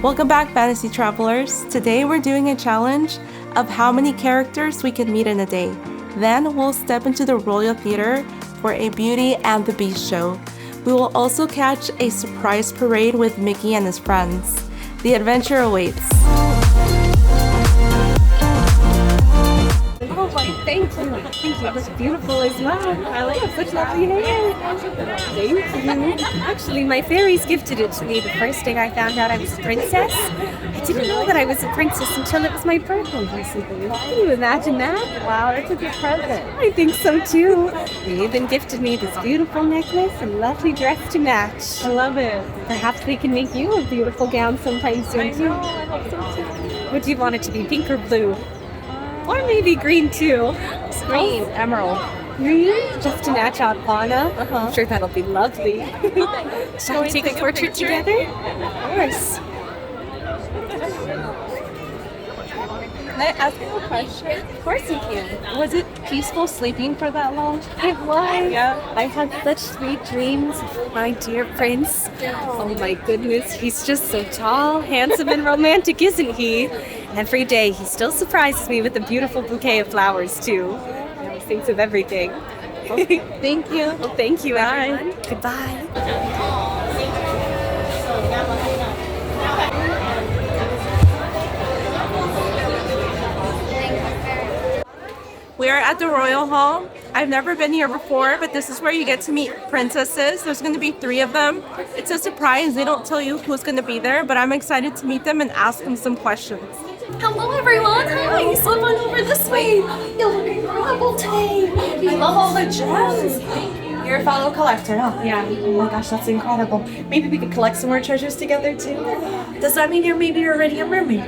Welcome back, fantasy travelers. Today we're doing a challenge of how many characters we can meet in a day. Then we'll step into the Royal Theater for a Beauty and the Beast show. We will also catch a surprise parade with Mickey and his friends. The adventure awaits. Oh, my, thank you. Thank you. It looks beautiful as well. I like it. Such lovely hair. Thank you. Actually, my fairies gifted it to me the first day I found out I was a princess. I didn't know that I was a princess until it was my birthday recently. Can you imagine that? Wow, that's a good present. I think so too. They even gifted me this beautiful necklace and lovely dress to match. I love it. Perhaps they can make you a beautiful gown sometime soon too. I hope so too. Would you want it to be pink or blue? Or maybe green too. Green, emerald. Green? Just to match out Fauna. I'm sure that'll be lovely. Shall we take a portrait together? Of course. Can I ask you a question? Of course you can. Was it peaceful sleeping for that long? It was. Yeah. I had such sweet dreams of my dear prince. Oh my goodness, he's just so tall, handsome, and romantic, isn't he? And every day he still surprises me with a beautiful bouquet of flowers too. He always thinks of everything. Thank you. Well, thank you, Bye. everyone. Goodbye. We are at the Royal Hall. I've never been here before, but this is where you get to meet princesses. There's going to be 3 of them. It's a surprise. They don't tell you who's going to be there, but I'm excited to meet them and ask them some questions. Hello everyone! Hi! Slip on over this way! You look incredible today! I love all the gems! You're a fellow collector, huh? Yeah. Oh my gosh, that's incredible. Maybe we could collect some more treasures together too. Does that mean you're already a mermaid?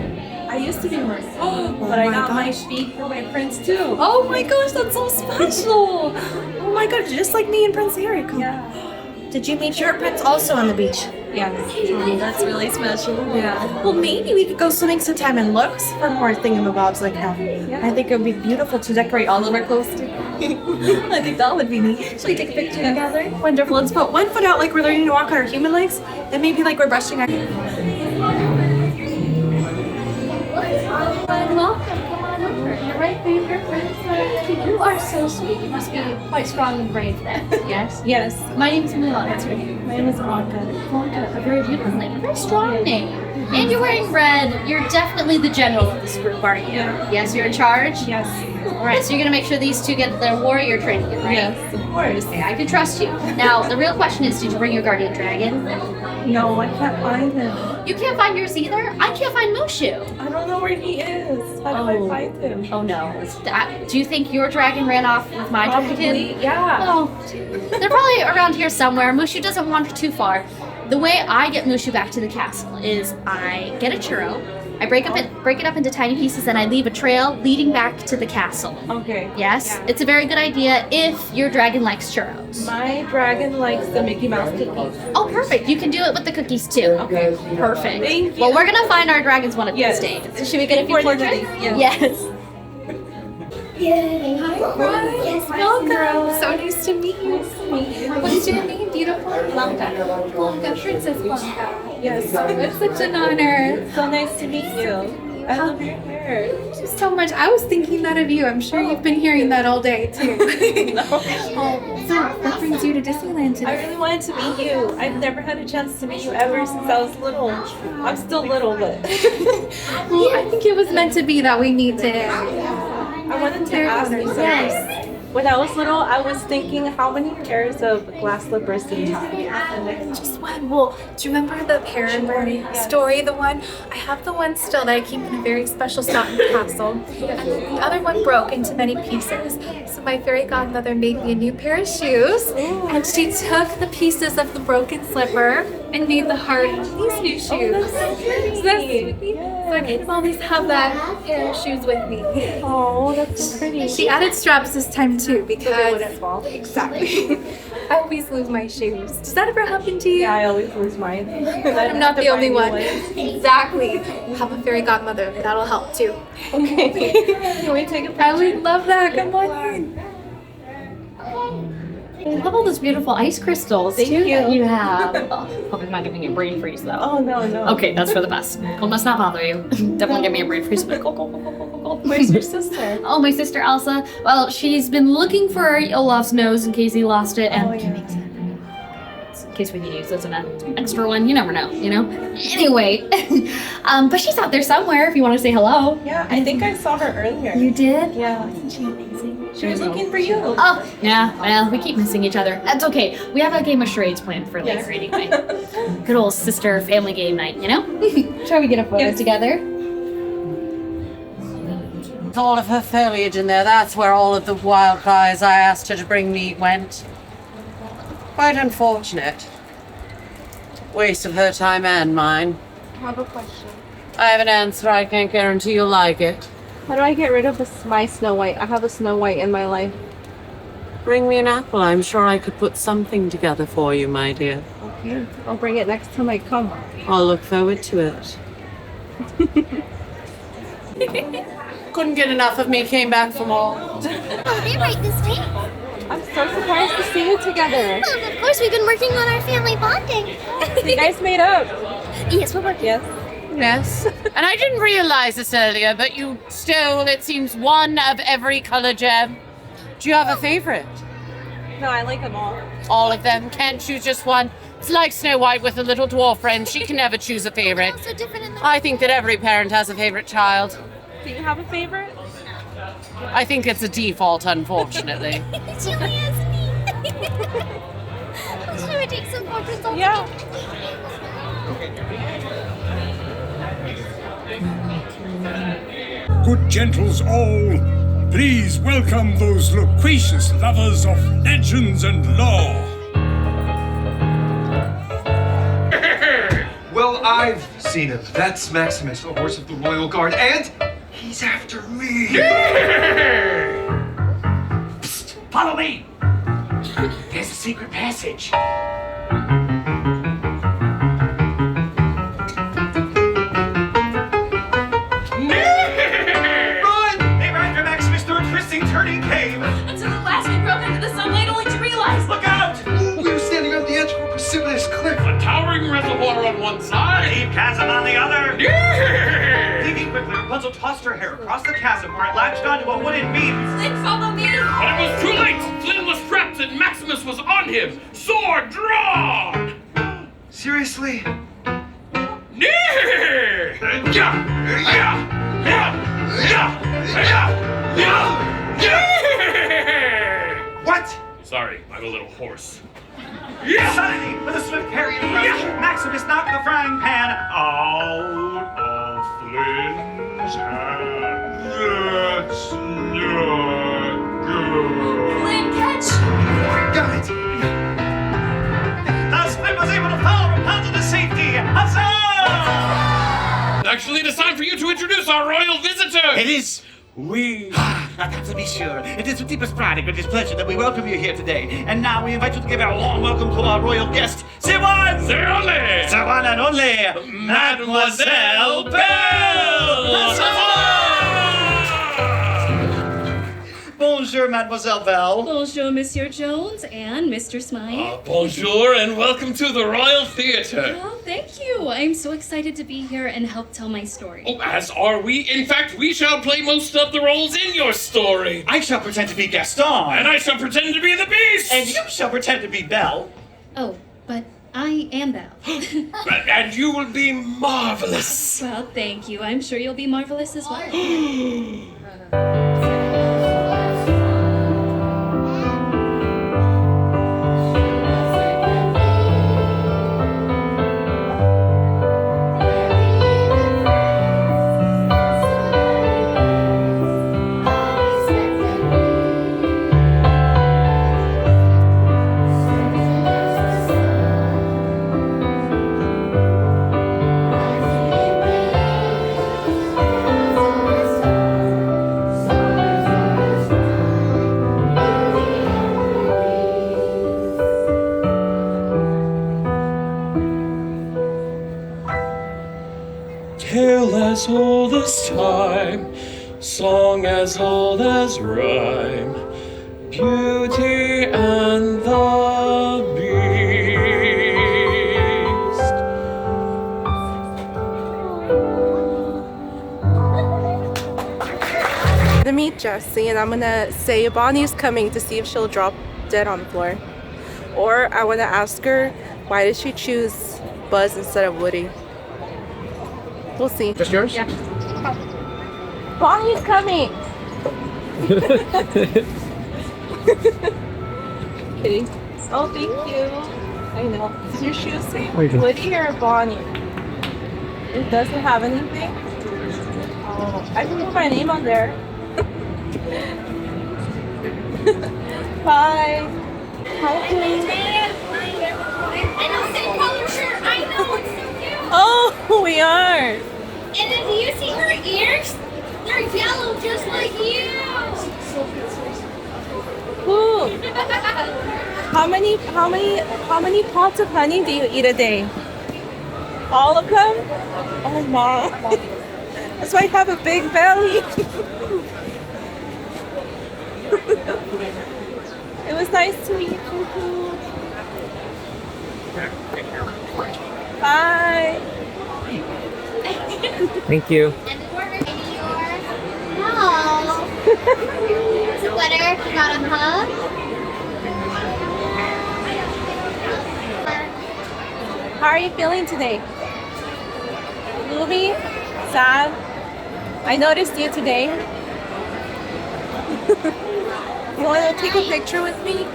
I used to be a mermaid, but my I got my gosh. feet for my prince too. Oh my gosh, that's so special! Oh my gosh, just like me and Prince Harry. Yeah. Did you meet your prince also on the beach? Yes. Oh, that's really special. Yeah. Well, maybe we could go swimming sometime and look for more thingamabobs like that. I think it would be beautiful to decorate all of our clothes too. I think that would be neat. Should we take a picture together? Wonderful. Let's put one foot out like we're learning to walk on our human legs, and maybe like we're brushing our... Welcome, come on over. You're right, babe, your princess. You are so sweet. You must be quite strong and brave then. Yes? Yes. My name's Mila. That's right. My name is Anka. A very beautiful name. A very strong name. And you're wearing red. You're definitely the general of this group, aren't you? Yes, you're in charge? Yes. Alright, so you're gonna make sure these two get their warrior training, right? Yes, of course. Okay, I can trust you. Now, the real question is, did you bring your guardian dragon? No, I can't find him. You can't find yours either? I can't find Mushu. I don't know where he is. How do I find him? Oh no. Do you think your dragon ran off with my dragon? Probably, yeah. Oh, they're probably around here somewhere. Mushu doesn't wander too far. The way I get Mushu back to the castle is I get a churro, I break it up into tiny pieces, and I leave a trail leading back to the castle. Okay. Yes? Yeah. It's a very good idea if your dragon likes churros. My dragon likes the Mickey Mouse cookies. Oh, perfect. You can do it with the cookies too. Okay. Perfect. Thank you. Well, we're gonna find our dragons one of Yes. these days. So should we get a few Before portraits? the day, Yes. Yay! Hi, Yes, welcome. So nice to meet you. What's your name, beautiful? Blanca. Blanca, Princess Blanca. Yes. It's such an honor. So nice to meet you. I love your hair. Thank you so much. I was thinking that of you. I'm sure you've been hearing that all day too. So what brings you to Disneyland I today? really wanted to meet you. I've never had a chance to meet you ever since I was little. I'm still little, but Well, I think it was meant to be that we meet today. I wanted to ask you something. Yes. When I was little, I was thinking, how many pairs of glass slippers do you have? Just one. Well, do you remember the paramour story? The one I have the one still that I keep in a very special spot in the castle, and the other one broke into many pieces. So my fairy godmother made me a new pair of shoes, and she took the pieces of the broken slipper and made the heart of these new shoes. So that's sweet. So I can always have that pair of shoes with me. Oh, that's pretty. She added straps this time too because they wouldn't fall. Exactly. I always lose my shoes. Does that ever happen to you? Yeah, I always lose mine. I'm not the only one. Exactly. Have a fairy godmother. That'll help too. Okay. Can we take a picture? I would love that. Come on in. I love all those beautiful ice crystals Thank too you. that you have. Oh, hope I'm not giving you a brain freeze though. Oh, no, no. Okay, that's for the best. Well, must not bother you. Definitely give me a brain freeze. Go, go, go, go, go, go, go. Where's your sister? Oh, my sister Elsa. Well, she's been looking for Olaf's nose in case he lost it, and in case we can use this as an extra one. You never know, you know? Anyway, but she's out there somewhere if you want to say hello. Yeah, I think I saw her earlier. You did? Yeah. Isn't she amazing? She was looking for you. Oh, yeah, well, we keep missing each other. That's okay. We have a game of charades planned for later anyway. Good old sister family game night, you know? Try we get a photo together. With all of her foliage in there, that's where all of the wildfires I asked her to bring me went. Quite unfortunate. Waste of her time and mine. I have a question. I have an answer. I can't guarantee you'll like it. How do I get rid of my Snow White? I have a Snow White in my life. Bring me an apple. I'm sure I could put something together for you, my dear. Okay, I'll bring it next time I come. I'll look forward to it. Couldn't get enough of me, came back for more. Oh, they're right this way. I'm so surprised to see you together. Well, of course, we've been working on our family bonding. You guys made up. Yes, we're working. Yes. Yes. And I didn't realize this earlier, but you stole, it seems, one of every color gem. Do you have a favorite? No, I like them all. All of them. Can't choose just one. It's like Snow White with a little dwarf friend. She can never choose a favorite. So different in the... I think that every parent has a favorite child. Do you have a favorite? I think it's a default, unfortunately. She only has me. Should we take some photos of Yeah. Good gentles all, please welcome those loquacious lovers of legends and lore. Well, I've seen him. That's Maximus, a horse of the Royal Guard, and he's after me. Psst, follow me. There's a secret passage. Run! They ran for Maximus through a twisting, turning cave. Until the last we broke into the sunlight only to realize. Look out! Ooh, we were standing on the edge of a precipitous cliff. A towering reservoir on one side, a deep chasm on the other. Digging quickly, Rapunzel tossed her hair across the chasm where it latched onto a wooden beam. Then follow me. But it was too late. Flynn was trapped and Maximus was on him. Sword drawn. Seriously? What? Sorry, I'm a little hoarse. Suddenly, with a swift parry and approach, Maximus knocked the frying pan Out of Flynn's hand. That's not good. Flynn, catch. Got it! Thus, Flynn was able to follow Rapunzel to safety! Huzzah! Actually, it is time for you to introduce our royal visitor. It is we. That's to be sure. It is with deepest pride and greatest pleasure that we welcome you here today. And now we invite you to give our warm welcome to our royal guest, the one and only Mademoiselle Belle. Bonjour, Mademoiselle Belle. Bonjour, Monsieur Jones and Mr. Smythe. Bonjour and welcome to the Royal Theatre. Well, thank you. I'm so excited to be here and help tell my story. Oh, as are we. In fact, we shall play most of the roles in your story. I shall pretend to be Gaston. And I shall pretend to be the Beast. And you shall pretend to be Belle. Oh, but I am Belle. And you will be marvelous. Well, thank you. I'm sure you'll be marvelous as well. Tale as old as time, song as old as rhyme, Beauty and the Beast. To meet Jessie, and I'm gonna say Bonnie's coming to see if she'll drop dead on the floor. Or I wanna ask her why did she choose Buzz instead of Woody. We'll see. Just yours? Yeah. Bonnie's coming! Kidding. Oh, thank you. I know. Does your shoe say Woody or Bonnie? It doesn't have anything? Oh, I can put my name on there. Bye. Hi, please. I know, same color shirt. I know, it's so cute. Oh, we are. And then do you see her ears? They're yellow, just like you. Ooh. How many pots of honey do you eat a day? All of them? Oh my. That's why I have a big belly. It was nice to meet you. Bye. Thank you. No. Sweater, you got a hug? How are you feeling today? Gloomy? Sad? I noticed you today. You want to take a picture with me?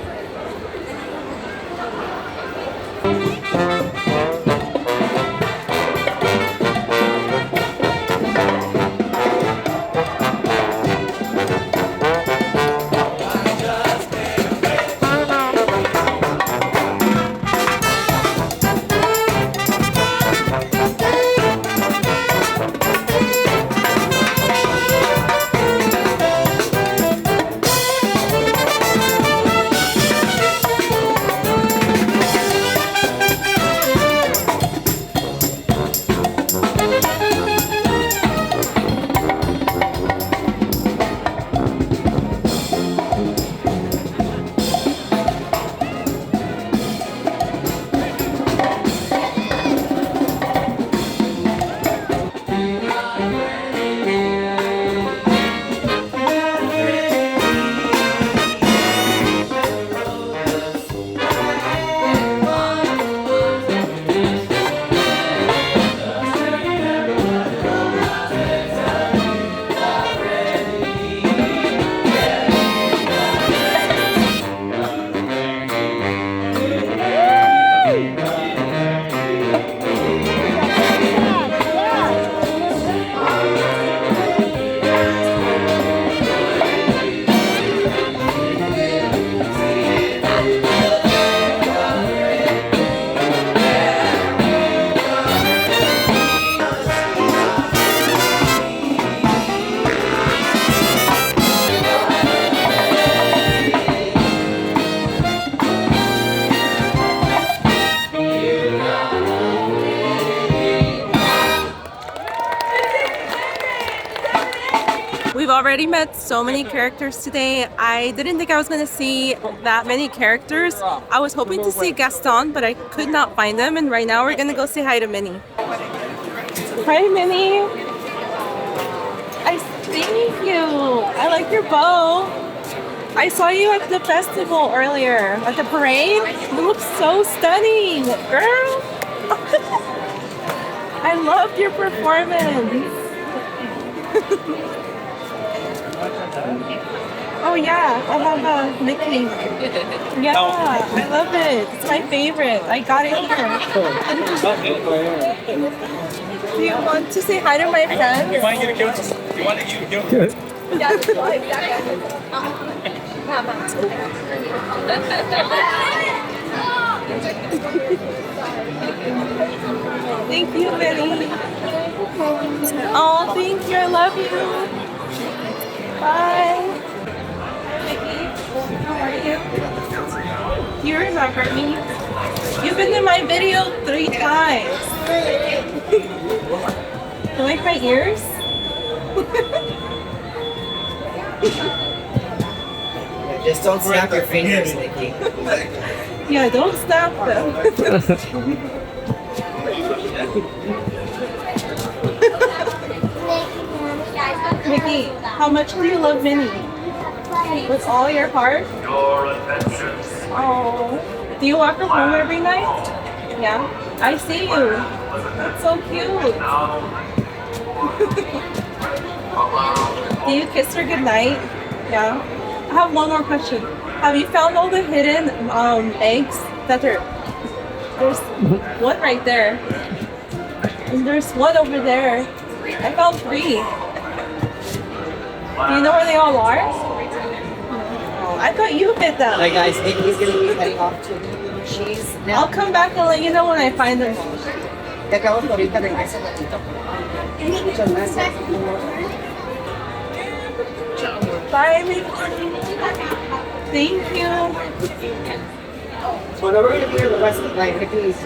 We've already met so many characters today. I didn't think I was going to see that many characters. I was hoping to see Gaston, but I could not find them. And right now we're going to go say hi to Minnie. Hi, Minnie. Thank you. I like your bow. I saw you at the festival earlier, at the parade. You look so stunning, girl. I loved your performance. Oh yeah, I have a Mickey. Yeah, I love it. It's my favorite. I got it here. Do you want to say hi to my friends? You want to give it? You want to give it? Yeah, Thank you, Minnie. Oh, thank you. I love you. Bye. Mickey, how are you? Do you remember me? You've been in my video 3 times. You like my ears? Just don't snap your fingers, Nikki. Yeah, don't snap them. Mickey, how much do you love Minnie? With all your heart? Oh. Do you walk her home every night? Yeah. I see you. That's so cute. Do you kiss her goodnight? Yeah. I have one more question. Have you found all the hidden eggs that there's one right there. And there's one over there. I found 3. Do you know where they all are? Oh, I thought you hid them. Alright guys, Nikki's gonna be heading off to cheese. I'll come back and let you know when I find them. Te acabo de ahorita regreso ratito. Muchas gracias. Bye, Mickey. Thank you. Well, we're gonna be here the rest of the night, Nikki.